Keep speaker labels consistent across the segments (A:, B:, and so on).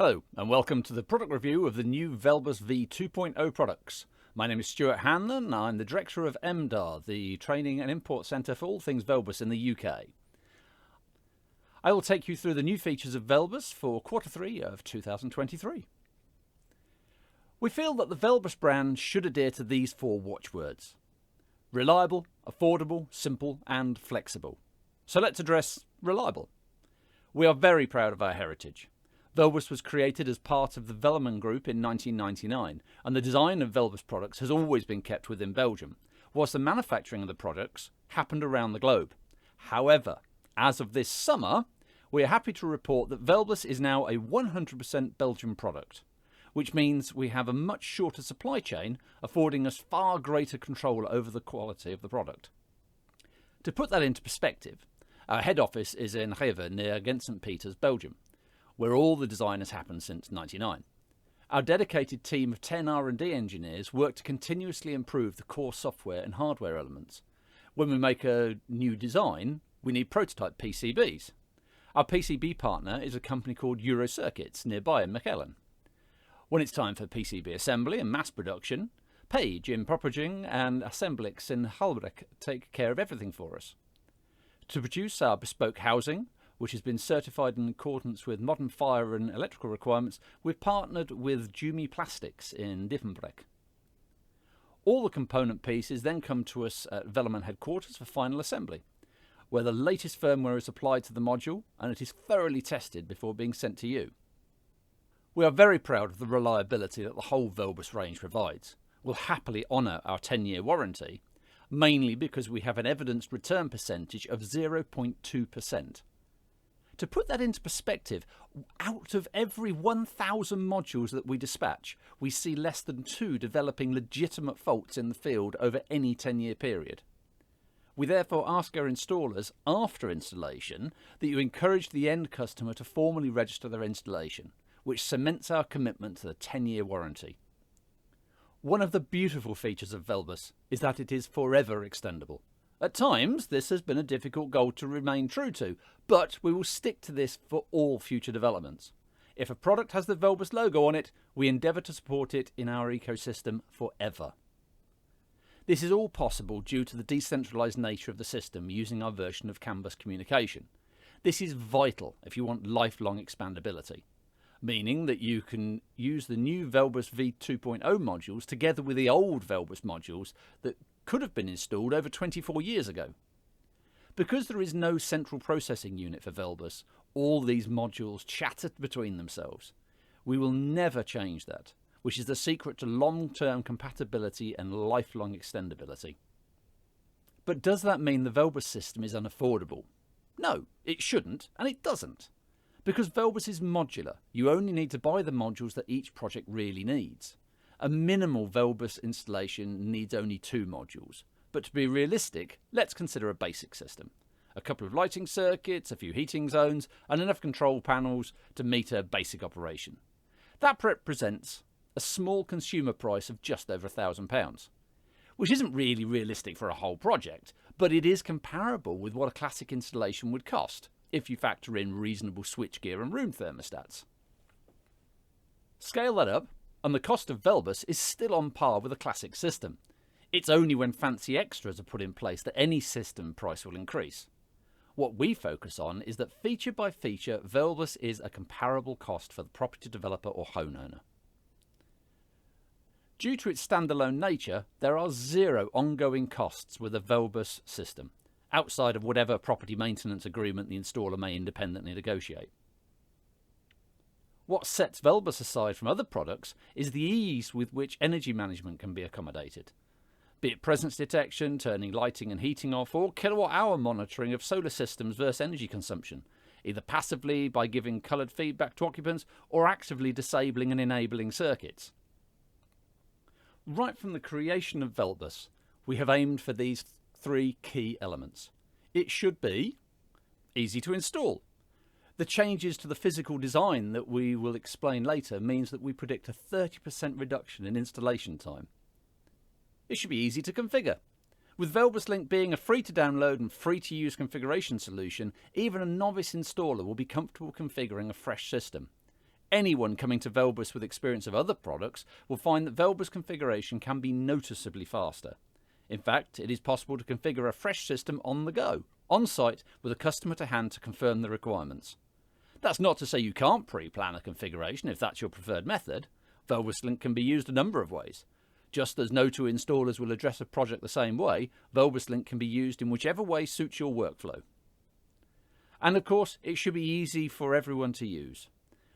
A: Hello and welcome to the product review of the new Velbus V 2.0 products. My name is Stuart Hanlon. I'm the Director of MDAR, the Training and Import Centre for all things Velbus in the UK. I will take you through the new features of Velbus for Q3 of 2023. We feel that the Velbus brand should adhere to these four watchwords: reliable, affordable, simple and flexible. So let's address reliable. We are very proud of our heritage. Velbus was created as part of the Velleman Group in 1999, and the design of Velbus products has always been kept within Belgium, whilst the manufacturing of the products happened around the globe. However, as of this summer, we are happy to report that Velbus is now a 100% Belgian product, which means we have a much shorter supply chain, affording us far greater control over the quality of the product. To put that into perspective, our head office is in Geve near Ghent-St-Pieters, Belgium, where all the design has happened since '99. Our dedicated team of 10 R&D engineers work to continuously improve the core software and hardware elements. When we make a new design, we need prototype PCBs. Our PCB partner is a company called Eurocircuits nearby in Mechelen. When it's time for PCB assembly and mass production, Page in Poppingen and Assemblix in Halbrecht take care of everything for us. To produce our bespoke housing, which has been certified in accordance with modern fire and electrical requirements, we've partnered with Jumi Plastics in Diffenbreck. All the component pieces then come to us at Velleman headquarters for final assembly, where the latest firmware is applied to the module and it is thoroughly tested before being sent to you. We are very proud of the reliability that the whole Velbus range provides. We'll happily honour our 10-year warranty, mainly because we have an evidenced return percentage of 0.2%. To put that into perspective, out of every 1,000 modules that we dispatch, we see less than 2 developing legitimate faults in the field over any 10-year period. We therefore ask our installers after installation that you encourage the end customer to formally register their installation, which cements our commitment to the 10-year warranty. One of the beautiful features of Velbus is that it is forever extendable. At times, this has been a difficult goal to remain true to, but we will stick to this for all future developments. If a product has the Velbus logo on it, we endeavour to support it in our ecosystem forever. This is all possible due to the decentralised nature of the system using our version of CAN bus communication. This is vital if you want lifelong expandability, meaning that you can use the new Velbus V 2.0 modules together with the old Velbus modules that could have been installed over 24 years ago. Because there is no central processing unit for Velbus, all these modules chatter between themselves. We will never change that, which is the secret to long-term compatibility and lifelong extendability. But does that mean the Velbus system is unaffordable? No, it shouldn't, and it doesn't. Because Velbus is modular, you only need to buy the modules that each project really needs. A minimal Velbus installation needs only 2 modules, but to be realistic, let's consider a basic system. A couple of lighting circuits, a few heating zones, and enough control panels to meet a basic operation. That represents a small consumer price of just over £1,000, which isn't really realistic for a whole project, but it is comparable with what a classic installation would cost, if you factor in reasonable switchgear and room thermostats. Scale that up, and the cost of Velbus is still on par with a classic system. It's only when fancy extras are put in place that any system price will increase. What we focus on is that feature by feature, Velbus is a comparable cost for the property developer or homeowner. Due to its standalone nature, there are 0 ongoing costs with a Velbus system, outside of whatever property maintenance agreement the installer may independently negotiate. What sets Velbus aside from other products is the ease with which energy management can be accommodated, be it presence detection, turning lighting and heating off, or kilowatt-hour monitoring of solar systems versus energy consumption, either passively by giving coloured feedback to occupants or actively disabling and enabling circuits. Right from the creation of Velbus, we have aimed for these 3 key elements. It should be easy to install. The changes to the physical design that we will explain later means that we predict a 30% reduction in installation time. It should be easy to configure. With Velbus Link being a free-to-download and free-to-use configuration solution, even a novice installer will be comfortable configuring a fresh system. Anyone coming to VELBUS with experience of other products will find that VELBUS configuration can be noticeably faster. In fact, it is possible to configure a fresh system on the go, on site, with a customer to hand to confirm the requirements. That's not to say you can't pre-plan a configuration if that's your preferred method. VELBUS Link can be used a number of ways. Just as no two installers will address a project the same way, VELBUS Link can be used in whichever way suits your workflow. And of course, it should be easy for everyone to use.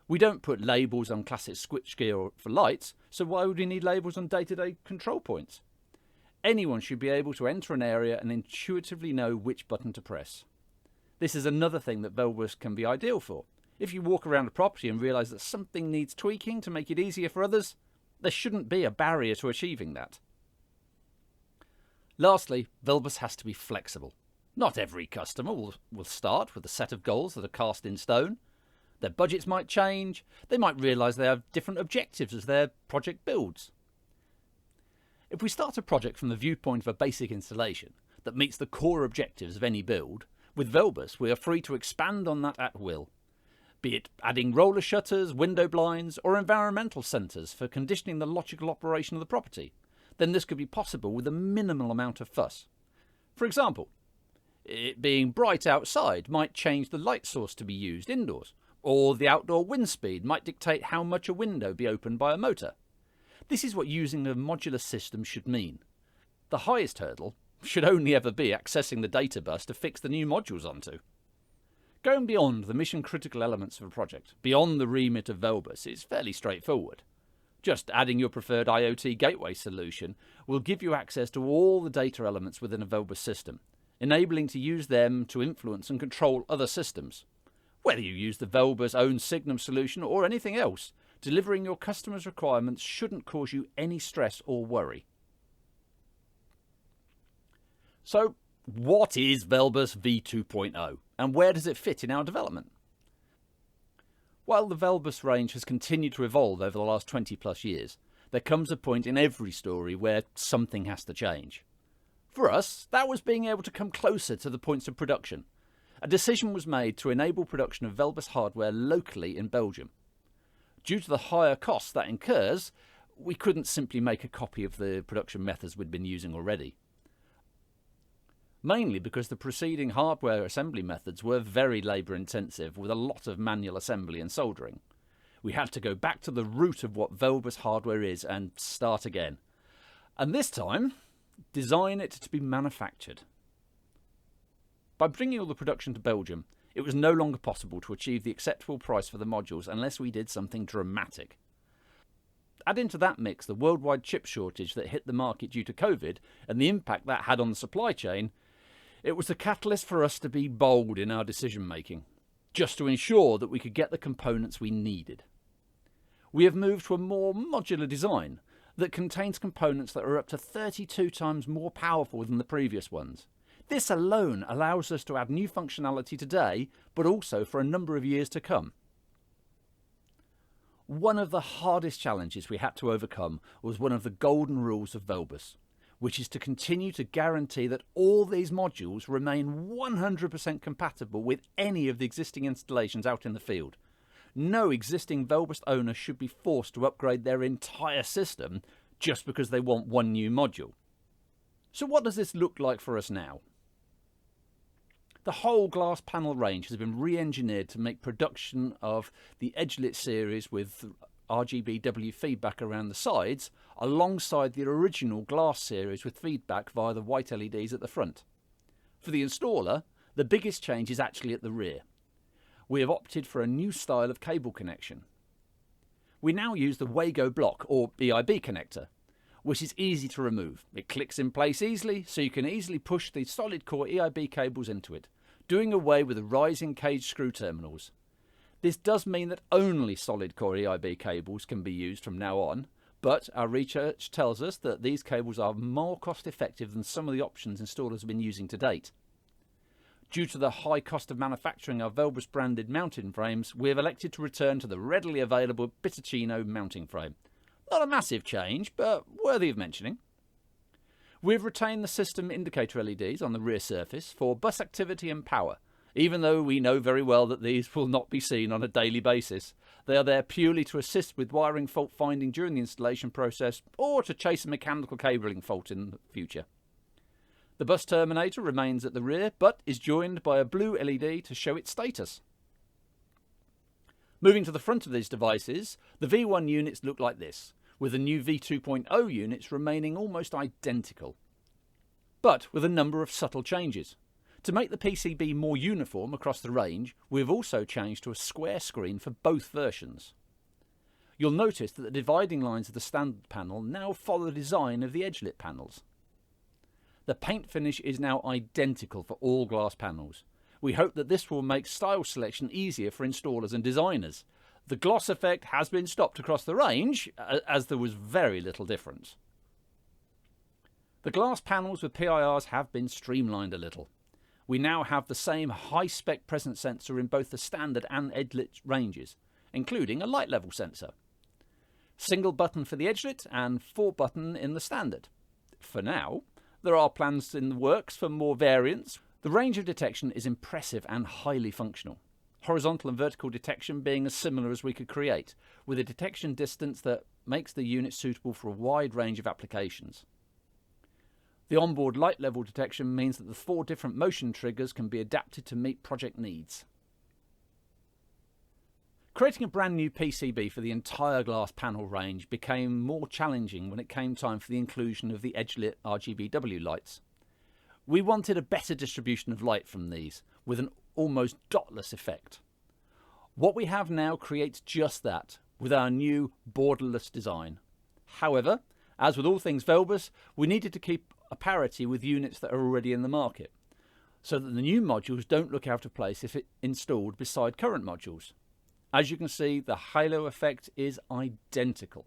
A: We don't put labels on classic switchgear for lights, so why would we need labels on day-to-day control points? Anyone should be able to enter an area and intuitively know which button to press. This is another thing that VELBUS can be ideal for. If you walk around a property and realise that something needs tweaking to make it easier for others, there shouldn't be a barrier to achieving that. Lastly, VELBUS has to be flexible. Not every customer will start with a set of goals that are cast in stone. Their budgets might change. They might realise they have different objectives as their project builds. If we start a project from the viewpoint of a basic installation that meets the core objectives of any build, with VELBUS we are free to expand on that at will. Be it adding roller shutters, window blinds, or environmental sensors for conditioning the logical operation of the property, then this could be possible with a minimal amount of fuss. For example, it being bright outside might change the light source to be used indoors, or the outdoor wind speed might dictate how much a window be opened by a motor. This is what using a modular system should mean. The highest hurdle should only ever be accessing the data bus to fix the new modules onto. Going beyond the mission-critical elements of a project, beyond the remit of VELBUS, is fairly straightforward. Just adding your preferred IoT gateway solution will give you access to all the data elements within a VELBUS system, enabling to use them to influence and control other systems. Whether you use the VELBUS own Signum solution or anything else, delivering your customers' requirements shouldn't cause you any stress or worry. So, what is VELBUS V2.0 and where does it fit in our development? While the VELBUS range has continued to evolve over the last 20 plus years, there comes a point in every story where something has to change. For us, that was being able to come closer to the points of production. A decision was made to enable production of VELBUS hardware locally in Belgium. Due to the higher costs that incurs, we couldn't simply make a copy of the production methods we'd been using already. Mainly because the preceding hardware assembly methods were very labour intensive with a lot of manual assembly and soldering. We had to go back to the root of what VELBUS hardware is and start again. And this time, design it to be manufactured. By bringing all the production to Belgium, it was no longer possible to achieve the acceptable price for the modules unless we did something dramatic. Add into that mix the worldwide chip shortage that hit the market due to COVID and the impact that had on the supply chain, it was the catalyst for us to be bold in our decision making, just to ensure that we could get the components we needed. We have moved to a more modular design that contains components that are up to 32 times more powerful than the previous ones. This alone allows us to add new functionality today, but also for a number of years to come. One of the hardest challenges we had to overcome was one of the golden rules of VELBUS, which is to continue to guarantee that all these modules remain 100% compatible with any of the existing installations out in the field. No existing VELBUS owner should be forced to upgrade their entire system just because they want one new module. So what does this look like for us now? The whole glass panel range has been re-engineered to make production of the Edgelit series with RGBW feedback around the sides alongside the original glass series with feedback via the white LEDs at the front. For the installer, the biggest change is actually at the rear. We have opted for a new style of cable connection. We now use the Wago block or EIB connector, which is easy to remove. It clicks in place easily, so you can easily push the solid core EIB cables into it, doing away with the rising cage screw terminals. This does mean that only solid core EIB cables can be used from now on, but our research tells us that these cables are more cost effective than some of the options installers have been using to date. Due to the high cost of manufacturing our VELBUS branded mounting frames, we have elected to return to the readily available Bitachino mounting frame. Not a massive change, but worthy of mentioning. We've retained the system indicator LEDs on the rear surface for bus activity and power, even though we know very well that these will not be seen on a daily basis. They are there purely to assist with wiring fault finding during the installation process or to chase a mechanical cabling fault in the future. The bus terminator remains at the rear but is joined by a blue LED to show its status. Moving to the front of these devices, the V1 units look like this, with the new V2.0 units remaining almost identical, but with a number of subtle changes. To make the PCB more uniform across the range, we have also changed to a square screen for both versions. You'll notice that the dividing lines of the standard panel now follow the design of the edge-lit panels. The paint finish is now identical for all glass panels. We hope that this will make style selection easier for installers and designers. The gloss effect has been stopped across the range, as there was very little difference. The glass panels with PIRs have been streamlined a little. We now have the same high-spec presence sensor in both the standard and edge-lit ranges, including a light level sensor. Single button for the edge-lit and 4-button in the standard. For now, there are plans in the works for more variants. The range of detection is impressive and highly functional. Horizontal and vertical detection being as similar as we could create, with a detection distance that makes the unit suitable for a wide range of applications. The onboard light level detection means that the 4 different motion triggers can be adapted to meet project needs. Creating a brand new PCB for the entire glass panel range became more challenging when it came time for the inclusion of the edge-lit RGBW lights. We wanted a better distribution of light from these, with an almost dotless effect. What we have now creates just that, with our new borderless design. However, as with all things Velbus, we needed to keep a parity with units that are already in the market, so that the new modules don't look out of place if installed beside current modules. As you can see, the halo effect is identical.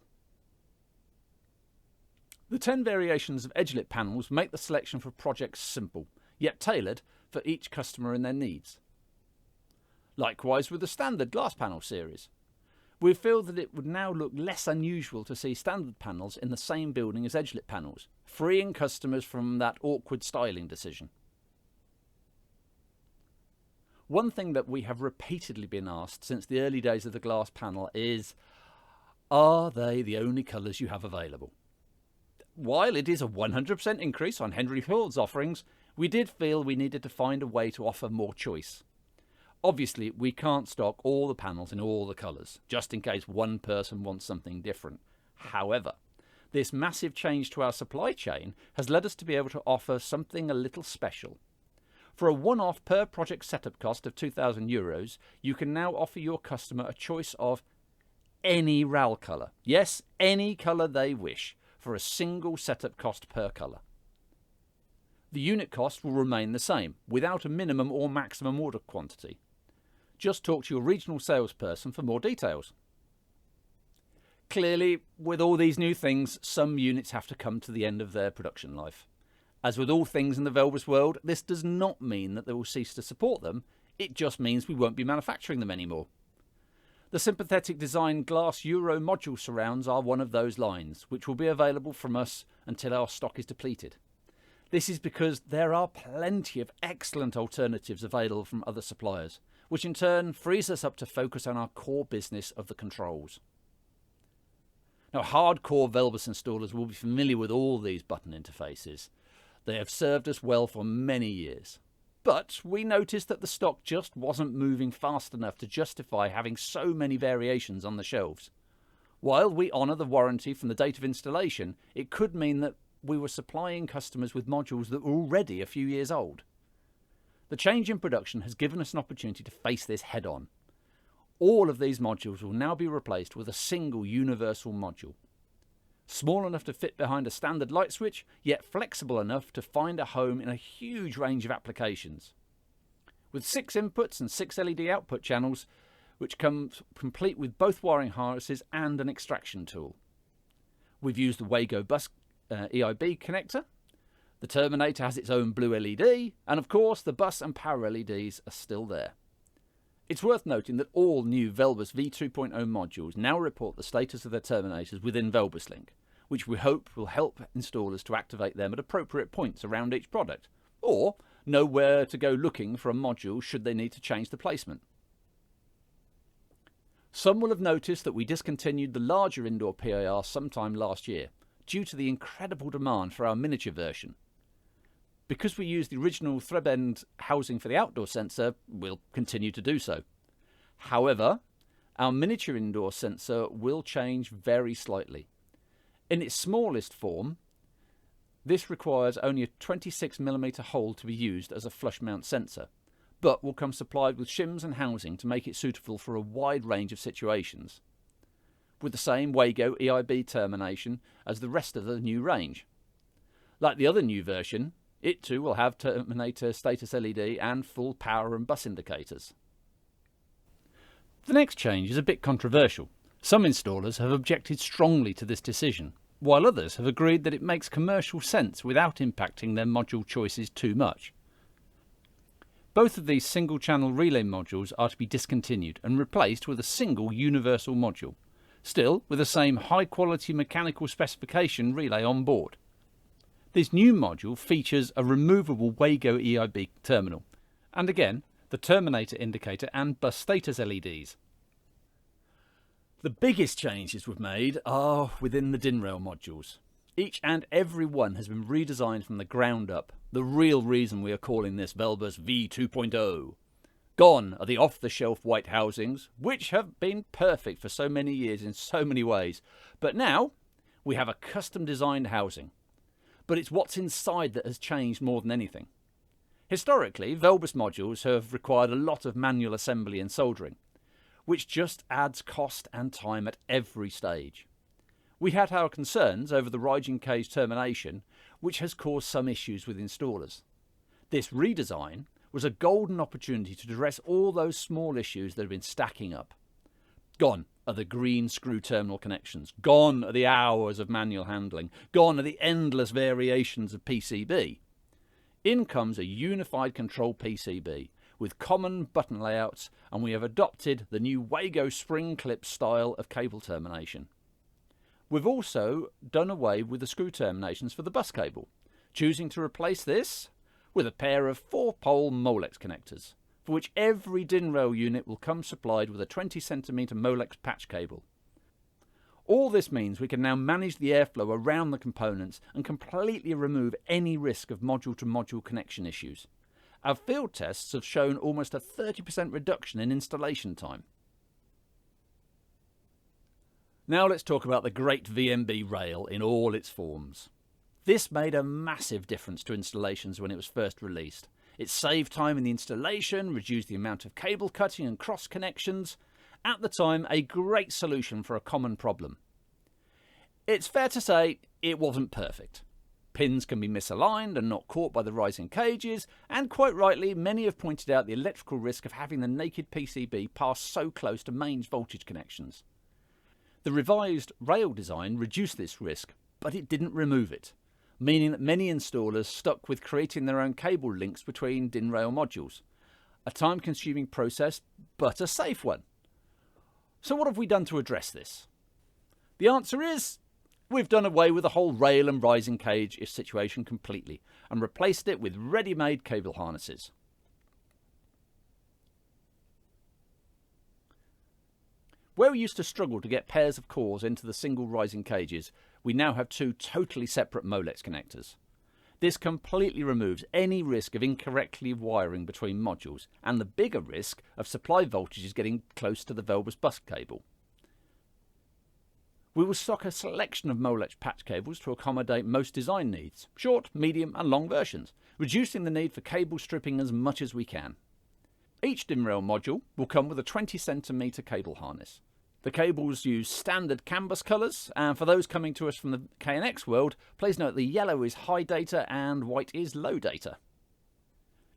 A: The 10 variations of edge-lit panels make the selection for projects simple, yet tailored for each customer and their needs. Likewise with the standard glass panel series. We feel that it would now look less unusual to see standard panels in the same building as edge-lit panels, freeing customers from that awkward styling decision. One thing that we have repeatedly been asked since the early days of the glass panel is, are they the only colours you have available? While it is a 100% increase on Henry Ford's offerings, we did feel we needed to find a way to offer more choice. Obviously, we can't stock all the panels in all the colours, just in case one person wants something different. However, this massive change to our supply chain has led us to be able to offer something a little special. For a one-off per project setup cost of €2,000, you can now offer your customer a choice of any RAL colour. Yes, any colour they wish, for a single setup cost per colour. The unit cost will remain the same, without a minimum or maximum order quantity. Just talk to your regional salesperson for more details. Clearly, with all these new things, some units have to come to the end of their production life. As with all things in the Velbus world, this does not mean that they will cease to support them, it just means we won't be manufacturing them anymore. The sympathetic design glass Euro module surrounds are one of those lines, which will be available from us until our stock is depleted. This is because there are plenty of excellent alternatives available from other suppliers, which in turn frees us up to focus on our core business of the controls. Now, hardcore Velbus installers will be familiar with all these button interfaces. They have served us well for many years. But we noticed that the stock just wasn't moving fast enough to justify having so many variations on the shelves. While we honour the warranty from the date of installation, it could mean that we were supplying customers with modules that were already a few years old. The change in production has given us an opportunity to face this head on. All of these modules will now be replaced with a single universal module. Small enough to fit behind a standard light switch, yet flexible enough to find a home in a huge range of applications. With 6 inputs and 6 LED output channels, which comes complete with both wiring harnesses and an extraction tool. We've used the Wago bus EIB connector. The terminator has its own blue LED, and of course the bus and power LEDs are still there. It's worth noting that all new Velbus V2.0 modules now report the status of their terminators within Velbus Link, which we hope will help installers to activate them at appropriate points around each product, or know where to go looking for a module should they need to change the placement. Some will have noticed that we discontinued the larger indoor PIR sometime last year, due to the incredible demand for our miniature version. Because we use the original thread-end housing for the outdoor sensor, we'll continue to do so. However, our miniature indoor sensor will change very slightly. In its smallest form, this requires only a 26mm hole to be used as a flush mount sensor, but will come supplied with shims and housing to make it suitable for a wide range of situations, with the same Wago EIB termination as the rest of the new range. Like the other new version, it too will have terminator status LED and full power and bus indicators. The next change is a bit controversial. Some installers have objected strongly to this decision, while others have agreed that it makes commercial sense without impacting their module choices too much. Both of these single-channel relay modules are to be discontinued and replaced with a single universal module, still with the same high-quality mechanical specification relay on board. This new module features a removable Wago EIB terminal, and again, the terminator indicator and bus status LEDs. The biggest changes we've made are within the DIN rail modules. Each and every one has been redesigned from the ground up, the real reason we are calling this VelBus V2.0. Gone are the off-the-shelf white housings, which have been perfect for so many years in so many ways, but now we have a custom-designed housing. But it's what's inside that has changed more than anything. Historically, VelBus modules have required a lot of manual assembly and soldering, which just adds cost and time at every stage. We had our concerns over the rising cage termination, which has caused some issues with installers. This redesign was a golden opportunity to address all those small issues that have been stacking up. Gone are the green screw terminal connections. Gone are the hours of manual handling. Gone are the endless variations of PCB. In comes a unified control PCB with common button layouts, and we have adopted the new Wago spring clip style of cable termination. We've also done away with the screw terminations for the bus cable, choosing to replace this with a pair of 4-pole Molex connectors, for which every DIN rail unit will come supplied with a 20cm Molex patch cable. All this means we can now manage the airflow around the components and completely remove any risk of module-to-module connection issues. Our field tests have shown almost a 30% reduction in installation time. Now let's talk about the great VMB rail in all its forms. This made a massive difference to installations when it was first released. It saved time in the installation, reduced the amount of cable cutting and cross connections. At the time, a great solution for a common problem. It's fair to say it wasn't perfect. Pins can be misaligned and not caught by the rising cages, and quite rightly, many have pointed out the electrical risk of having the naked PCB pass so close to mains voltage connections. The revised rail design reduced this risk, but it didn't remove it, meaning that many installers stuck with creating their own cable links between DIN rail modules. A time-consuming process, but a safe one. So what have we done to address this? The answer is, we've done away with the whole rail and rising cage situation completely and replaced it with ready-made cable harnesses. Where we used to struggle to get pairs of cores into the single rising cages, we now have two totally separate Molex connectors. This completely removes any risk of incorrectly wiring between modules and the bigger risk of supply voltages getting close to the VelBus bus cable. We will stock a selection of Molex patch cables to accommodate most design needs, short, medium and long versions, reducing the need for cable stripping as much as we can. Each DIN rail module will come with a 20cm cable harness. The cables use standard CAN bus colours, and for those coming to us from the KNX world, please note the yellow is high data and white is low data.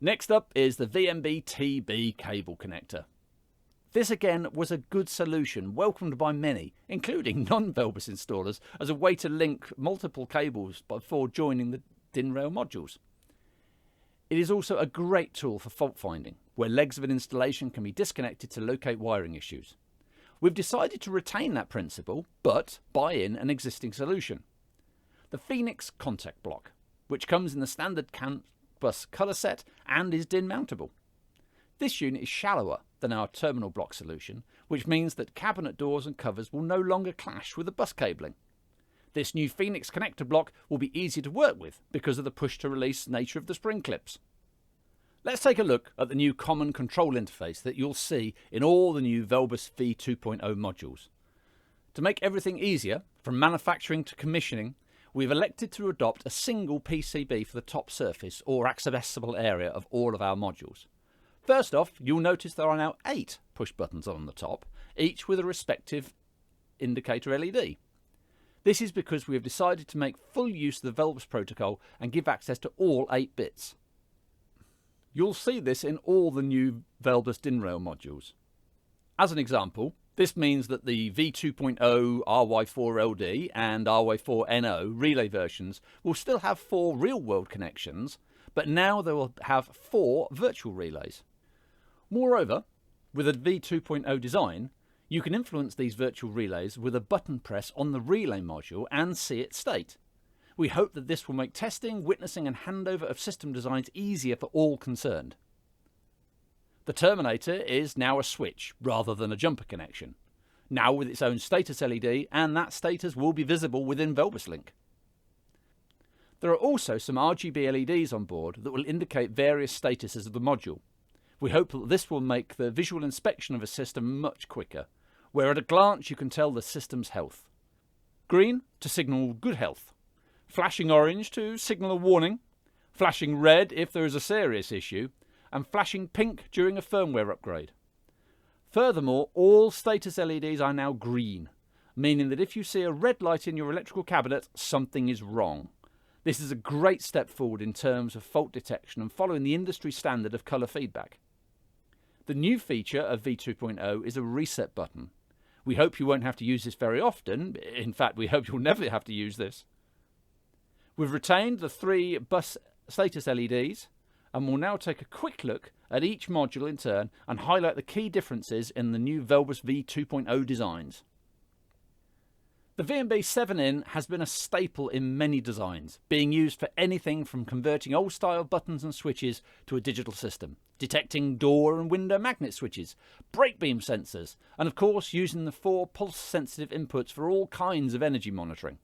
A: Next up is the VMB TB cable connector. This again was a good solution, welcomed by many, including non-VelBus installers, as a way to link multiple cables before joining the DIN rail modules. It is also a great tool for fault finding, where legs of an installation can be disconnected to locate wiring issues. We've decided to retain that principle, but buy in an existing solution. The Phoenix contact block, which comes in the standard CAN bus colour set and is DIN mountable. This unit is shallower than our terminal block solution, which means that cabinet doors and covers will no longer clash with the bus cabling. This new Phoenix connector block will be easier to work with because of the push-to-release nature of the spring clips. Let's take a look at the new common control interface that you'll see in all the new VELBUS V2.0 modules. To make everything easier, from manufacturing to commissioning, we've elected to adopt a single PCB for the top surface or accessible area of all of our modules. First off, you'll notice there are now 8 push buttons on the top, each with a respective indicator LED. This is because we have decided to make full use of the VELBUS protocol and give access to all 8 bits. You'll see this in all the new VELBUS DIN rail modules. As an example, this means that the V2.0 RY4LD and RY4NO relay versions will still have 4 real-world connections, but now they will have 4 virtual relays. Moreover, with a V2.0 design, you can influence these virtual relays with a button press on the relay module and see its state. We hope that this will make testing, witnessing and handover of system designs easier for all concerned. The terminator is now a switch rather than a jumper connection, now with its own status LED, and that status will be visible within VELBUS Link. There are also some RGB LEDs on board that will indicate various statuses of the module. We hope that this will make the visual inspection of a system much quicker, where at a glance you can tell the system's health. Green to signal good health, flashing orange to signal a warning, flashing red if there is a serious issue, and flashing pink during a firmware upgrade. Furthermore, all status LEDs are now green, meaning that if you see a red light in your electrical cabinet, something is wrong. This is a great step forward in terms of fault detection and following the industry standard of colour feedback. The new feature of V2.0 is a reset button. We hope you won't have to use this very often. In fact, we hope you'll never have to use this. We've retained the 3 bus status LEDs and will now take a quick look at each module in turn and highlight the key differences in the new VELBUS V2.0 designs. The VNB 7-in has been a staple in many designs, being used for anything from converting old-style buttons and switches to a digital system, detecting door and window magnet switches, brake beam sensors, and of course using the 4 pulse-sensitive inputs for all kinds of energy monitoring.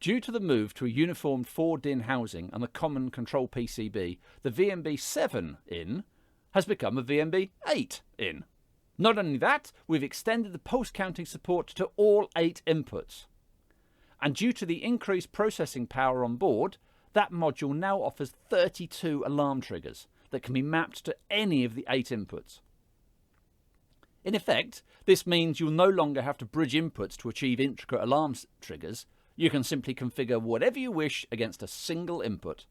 A: Due to the move to a uniform 4-DIN housing and the common control PCB, the VNB 7-in has become a VNB 8-in. Not only that, we've extended the pulse counting support to all 8 inputs. And due to the increased processing power on board, that module now offers 32 alarm triggers that can be mapped to any of the 8 inputs. In effect, this means you'll no longer have to bridge inputs to achieve intricate alarm triggers. You can simply configure whatever you wish against a single input.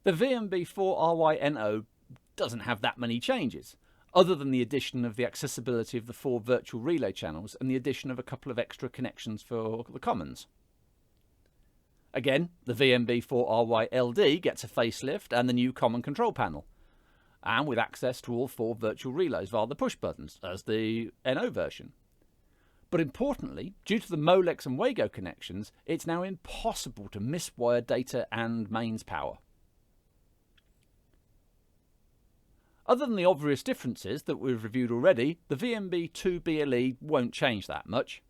A: The VNB4RYNO doesn't have that many changes, other than the addition of the accessibility of the 4 virtual relay channels and the addition of a couple of extra connections for the commons. Again, the VNB4RYLD gets a facelift and the new common control panel, and with access to all 4 virtual relays via the push buttons, as the NO version. But importantly, due to the Molex and Wago connections, it's now impossible to miswire data and mains power. Other than the obvious differences that we've reviewed already, the VNB2BLE won't change that much.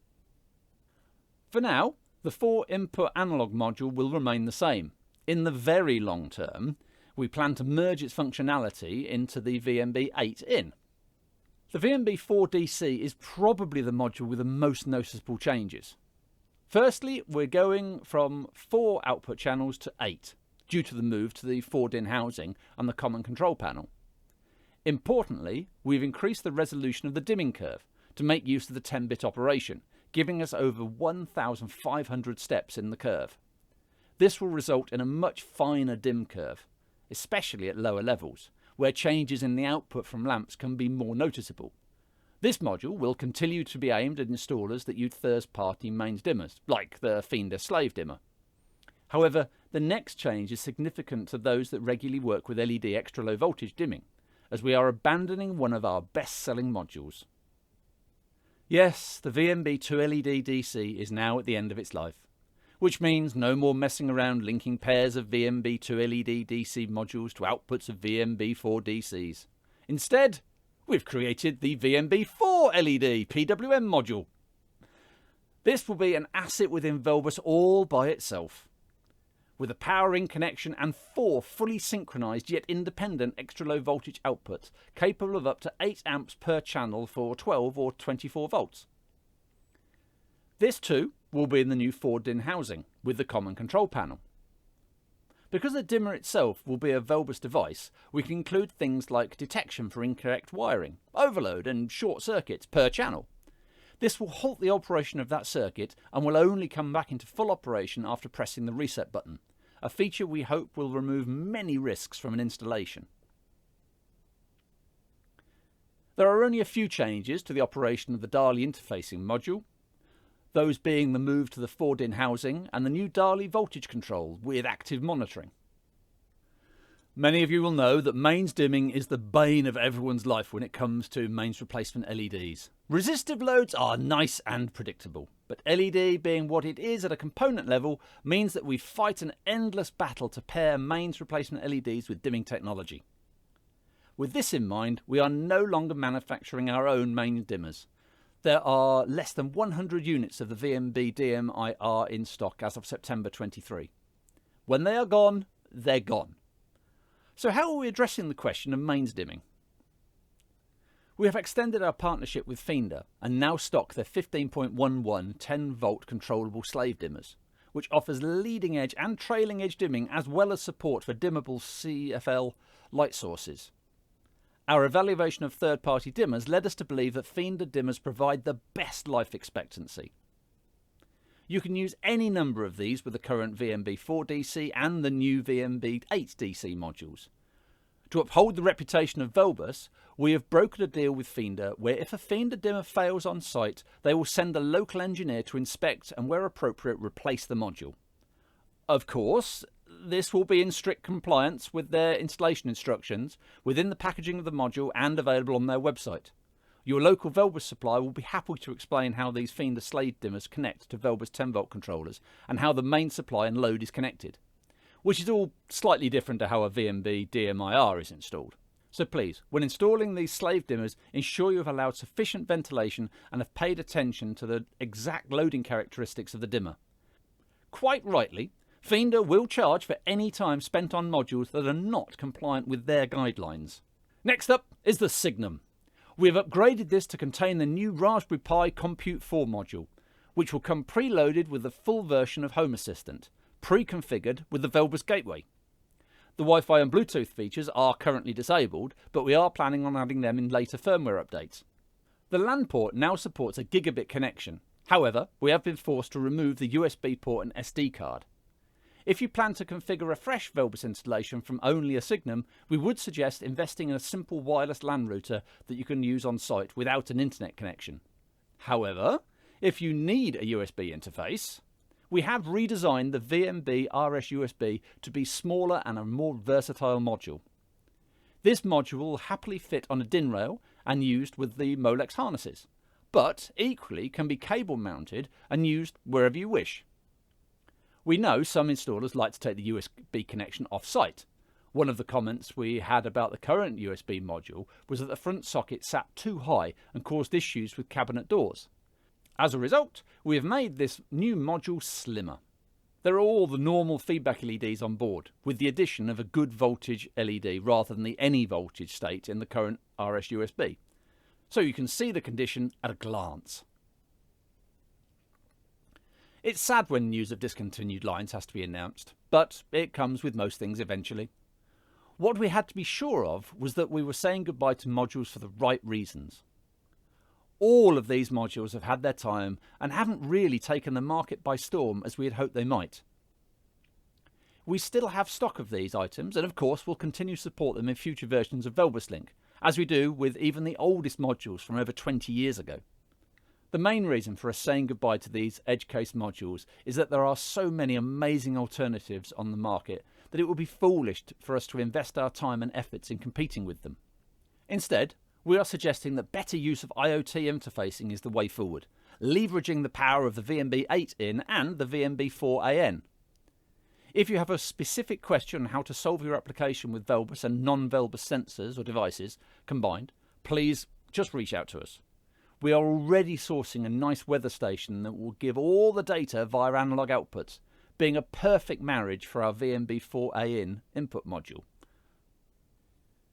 A: For now, the 4-input analog module will remain the same. In the very long term, we plan to merge its functionality into the VNB8-in. The VNB4DC is probably the module with the most noticeable changes. Firstly, we're going from 4 output channels to 8, due to the move to the 4-DIN housing and the common control panel. Importantly, we've increased the resolution of the dimming curve to make use of the 10-bit operation, giving us over 1,500 steps in the curve. This will result in a much finer dim curve, especially at lower levels, where changes in the output from lamps can be more noticeable. This module will continue to be aimed at installers that use third-party mains dimmers, like the Fiender Slave dimmer. However, the next change is significant to those that regularly work with LED extra low voltage dimming, as we are abandoning one of our best-selling modules. Yes, the VNB2LED DC is now at the end of its life, which means no more messing around linking pairs of VNB2LED DC modules to outputs of VNB4 DCs. Instead, we've created the VMB4 LED PWM module. This will be an asset within Velbus all by itself, with a power-in connection and 4 fully synchronised yet independent extra low voltage outputs capable of up to 8 amps per channel for 12 or 24 volts. This too will be in the new 4-DIN housing with the common control panel. Because the dimmer itself will be a Velbus device, we can include things like detection for incorrect wiring, overload and short circuits per channel. This will halt the operation of that circuit and will only come back into full operation after pressing the reset button, a feature we hope will remove many risks from an installation. There are only a few changes to the operation of the DALI interfacing module, those being the move to the 4-DIN housing and the new DALI voltage control with active monitoring. Many of you will know that mains dimming is the bane of everyone's life when it comes to mains replacement LEDs. Resistive loads are nice and predictable, but LED being what it is at a component level means that we fight an endless battle to pair mains replacement LEDs with dimming technology. With this in mind, we are no longer manufacturing our own mains dimmers. There are less than 100 units of the VMB DMIR in stock as of September 23. When they are gone, they're gone. So how are we addressing the question of mains dimming? We have extended our partnership with Fiender and now stock their 15.11 10-volt controllable slave dimmers, which offers leading edge and trailing edge dimming as well as support for dimmable CFL light sources. Our evaluation of third-party dimmers led us to believe that Fiender dimmers provide the best life expectancy. You can use any number of these with the current VMB4 DC and the new VMB8 DC modules. To uphold the reputation of Velbus, we have brokered a deal with Fiender where if a Fiender dimmer fails on site, they will send a local engineer to inspect and where appropriate replace the module. Of course, this will be in strict compliance with their installation instructions within the packaging of the module and available on their website. Your local Velbus supplier will be happy to explain how these Fiender slave dimmers connect to Velbus 10-volt controllers and how the main supply and load is connected, which is all slightly different to how a VMB DMIR is installed. So please, when installing these slave dimmers, ensure you have allowed sufficient ventilation and have paid attention to the exact loading characteristics of the dimmer. Quite rightly, Fiender will charge for any time spent on modules that are not compliant with their guidelines. Next up is the Signum. We have upgraded this to contain the new Raspberry Pi Compute 4 module, which will come preloaded with the full version of Home Assistant, pre-configured with the Velbus gateway. The Wi-Fi and Bluetooth features are currently disabled, but we are planning on adding them in later firmware updates. The LAN port now supports a gigabit connection. However, we have been forced to remove the USB port and SD card. If you plan to configure a fresh Velbus installation from only a Signum, we would suggest investing in a simple wireless LAN router that you can use on site without an internet connection. However, if you need a USB interface, we have redesigned the VMB RS-USB to be smaller and a more versatile module. This module will happily fit on a DIN rail and used with the Molex harnesses, but equally can be cable mounted and used wherever you wish. We know some installers like to take the USB connection off-site. One of the comments we had about the current USB module was that the front socket sat too high and caused issues with cabinet doors. As a result, we have made this new module slimmer. There are all the normal feedback LEDs on board, with the addition of a good voltage LED rather than the any voltage state in the current RS-USB. So you can see the condition at a glance. It's sad when news of discontinued lines has to be announced, but it comes with most things eventually. What we had to be sure of was that we were saying goodbye to modules for the right reasons. All of these modules have had their time and haven't really taken the market by storm as we had hoped they might. We still have stock of these items and of course will continue to support them in future versions of Velbus Link, as we do with even the oldest modules from over 20 years ago. The main reason for us saying goodbye to these edge case modules is that there are so many amazing alternatives on the market that it would be foolish for us to invest our time and efforts in competing with them. Instead, we are suggesting that better use of IoT interfacing is the way forward, leveraging the power of the VMB8-in and the VMB4-AN. If you have a specific question on how to solve your application with Velbus and non-Velbus sensors or devices combined, please just reach out to us. We are already sourcing a nice weather station that will give all the data via analog outputs, being a perfect marriage for our VNB4A input module.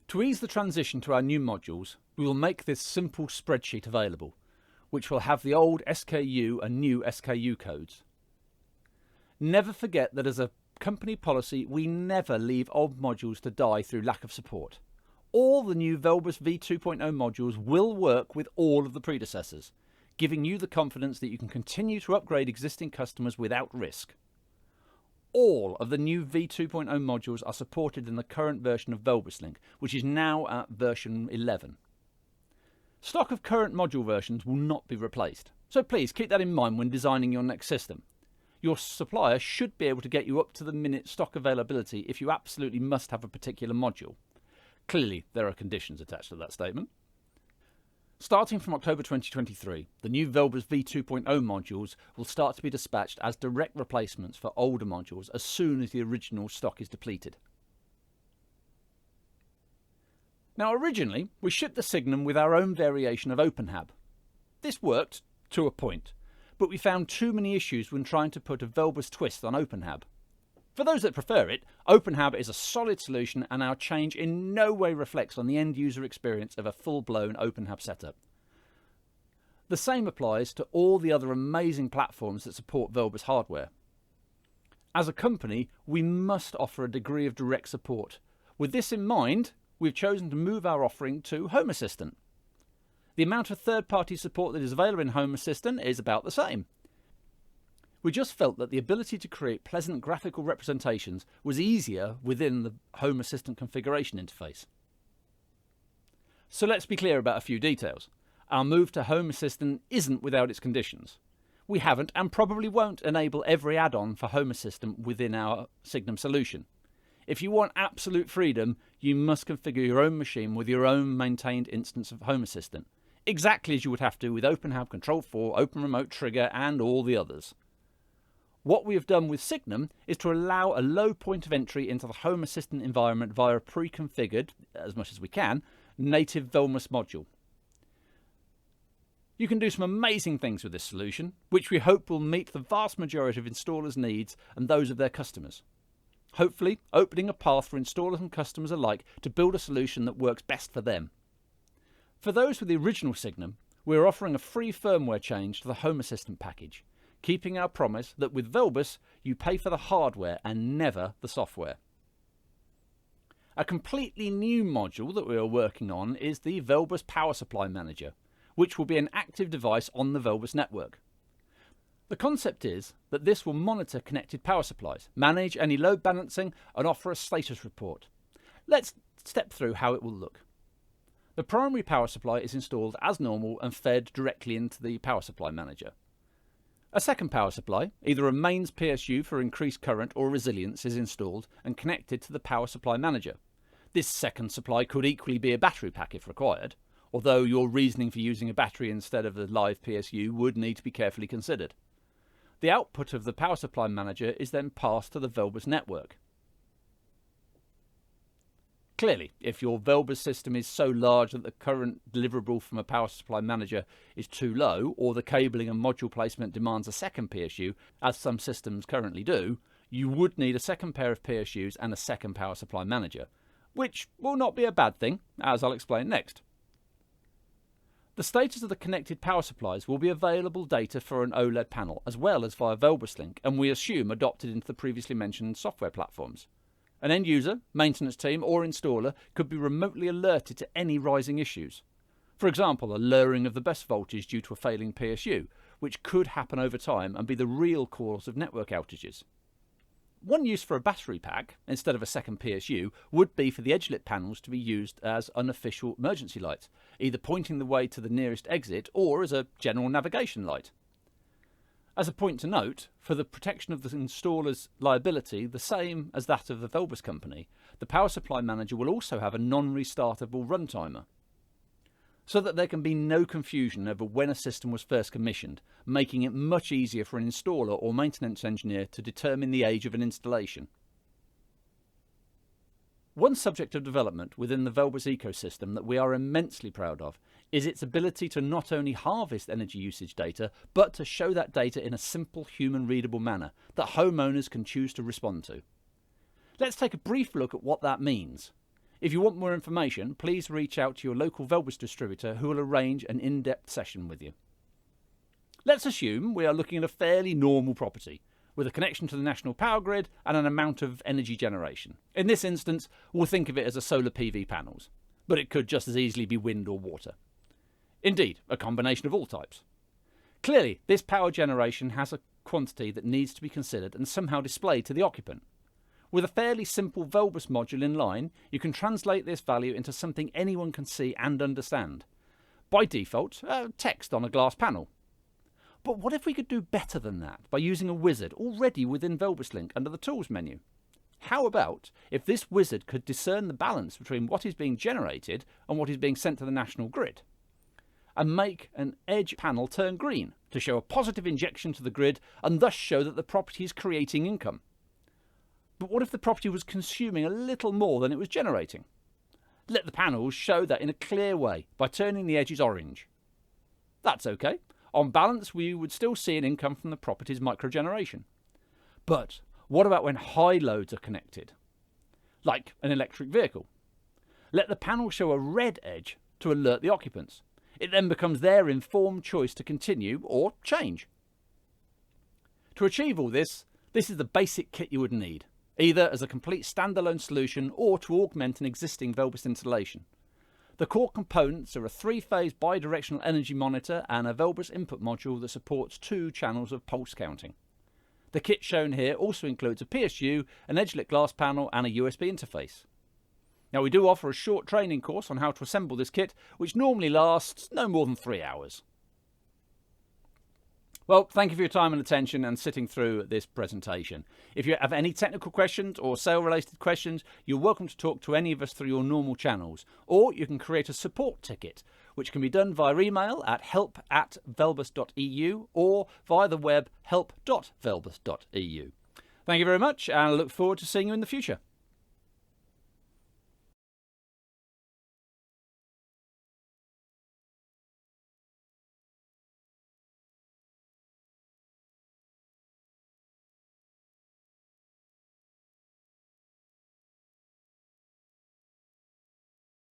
A: To ease the transition to our new modules, we will make this simple spreadsheet available, which will have the old SKU and new SKU codes. Never forget that as a company policy, we never leave old modules to die through lack of support. All the new VelBus V2.0 modules will work with all of the predecessors, giving you the confidence that you can continue to upgrade existing customers without risk. All of the new V2.0 modules are supported in the current version of VelBus Link, which is now at version 11. Stock of current module versions will not be replaced, so please keep that in mind when designing your next system. Your supplier should be able to get you up to the minute stock availability if you absolutely must have a particular module. Clearly, there are conditions attached to that statement. Starting from October 2023, the new VelBus V2.0 modules will start to be dispatched as direct replacements for older modules as soon as the original stock is depleted. Now, originally, we shipped the Signum with our own variation of OpenHAB. This worked to a point, but we found too many issues when trying to put a VelBus twist on OpenHAB. For those that prefer it, OpenHAB is a solid solution, and our change in no way reflects on the end user experience of a full-blown OpenHAB setup. The same applies to all the other amazing platforms that support VelBus hardware. As a company, we must offer a degree of direct support. With this in mind, we've chosen to move our offering to Home Assistant. The amount of third-party support that is available in Home Assistant is about the same. We just felt that the ability to create pleasant graphical representations was easier within the Home Assistant configuration interface. So let's be clear about a few details. Our move to Home Assistant isn't without its conditions. We haven't and probably won't enable every add-on for Home Assistant within our Signum solution. If you want absolute freedom, you must configure your own machine with your own maintained instance of Home Assistant, exactly as you would have to with OpenHAB, Control4, OpenRemote, Trigger and all the others. What we have done with Signum is to allow a low point of entry into the Home Assistant environment via a pre-configured, as much as we can, native VelBus module. You can do some amazing things with this solution, which we hope will meet the vast majority of installers' needs and those of their customers. Hopefully, opening a path for installers and customers alike to build a solution that works best for them. For those with the original Signum, we are offering a free firmware change to the Home Assistant package, keeping our promise that with VelBus, you pay for the hardware and never the software. A completely new module that we are working on is the VelBus Power Supply Manager, which will be an active device on the VelBus network. The concept is that this will monitor connected power supplies, manage any load balancing and offer a status report. Let's step through how it will look. The primary power supply is installed as normal and fed directly into the Power Supply Manager. A second power supply, either a mains PSU for increased current or resilience, is installed and connected to the Power Supply Manager. This second supply could equally be a battery pack if required, although your reasoning for using a battery instead of the live PSU would need to be carefully considered. The output of the Power Supply Manager is then passed to the VelBus network. Clearly, if your VelBus system is so large that the current deliverable from a Power Supply Manager is too low, or the cabling and module placement demands a second PSU, as some systems currently do, you would need a second pair of PSUs and a second Power Supply Manager, which will not be a bad thing, as I'll explain next. The status of the connected power supplies will be available data for an OLED panel, as well as via VelBus Link, and we assume adopted into the previously mentioned software platforms. An end user, maintenance team or installer could be remotely alerted to any rising issues. For example, a lowering of the bus voltage due to a failing PSU, which could happen over time and be the real cause of network outages. One use for a battery pack, instead of a second PSU, would be for the edge-lit panels to be used as unofficial emergency lights, either pointing the way to the nearest exit or as a general navigation light. As a point to note, for the protection of the installer's liability, the same as that of the VelBus company, the Power Supply Manager will also have a non-restartable run timer, so that there can be no confusion over when a system was first commissioned, making it much easier for an installer or maintenance engineer to determine the age of an installation. One subject of development within the Velbus ecosystem that we are immensely proud of is its ability to not only harvest energy usage data, but to show that data in a simple human-readable manner that homeowners can choose to respond to. Let's take a brief look at what that means. If you want more information, please reach out to your local Velbus distributor who will arrange an in-depth session with you. Let's assume we are looking at a fairly normal property, with a connection to the national power grid and an amount of energy generation. In this instance, we'll think of it as a solar PV panels, but it could just as easily be wind or water. Indeed, a combination of all types. Clearly, this power generation has a quantity that needs to be considered and somehow displayed to the occupant. With a fairly simple Velbus module in line, you can translate this value into something anyone can see and understand. By default, text on a glass panel. But what if we could do better than that by using a wizard already within Velbus Link under the Tools menu? How about if this wizard could discern the balance between what is being generated and what is being sent to the national grid, and make an edge panel turn green to show a positive injection to the grid and thus show that the property is creating income? But what if the property was consuming a little more than it was generating? Let the panels show that in a clear way by turning the edges orange. That's okay. On balance, we would still see an income from the property's microgeneration. But what about when high loads are connected? Like an electric vehicle. Let the panel show a red edge to alert the occupants. It then becomes their informed choice to continue or change. To achieve all this, this is the basic kit you would need, either as a complete standalone solution or to augment an existing Velbus installation. The core components are a 3-phase bidirectional energy monitor and a Velbus input module that supports 2 channels of pulse counting. The kit shown here also includes a PSU, an edge-lit glass panel and a USB interface. Now, we do offer a short training course on how to assemble this kit, which normally lasts no more than 3 hours. Well, thank you for your time and attention and sitting through this presentation. If you have any technical questions or sale-related questions, you're welcome to talk to any of us through your normal channels, or you can create a support ticket, which can be done via email at help@velbus.eu or via the web help.velbus.eu. Thank you very much, and I look forward to seeing you in the future.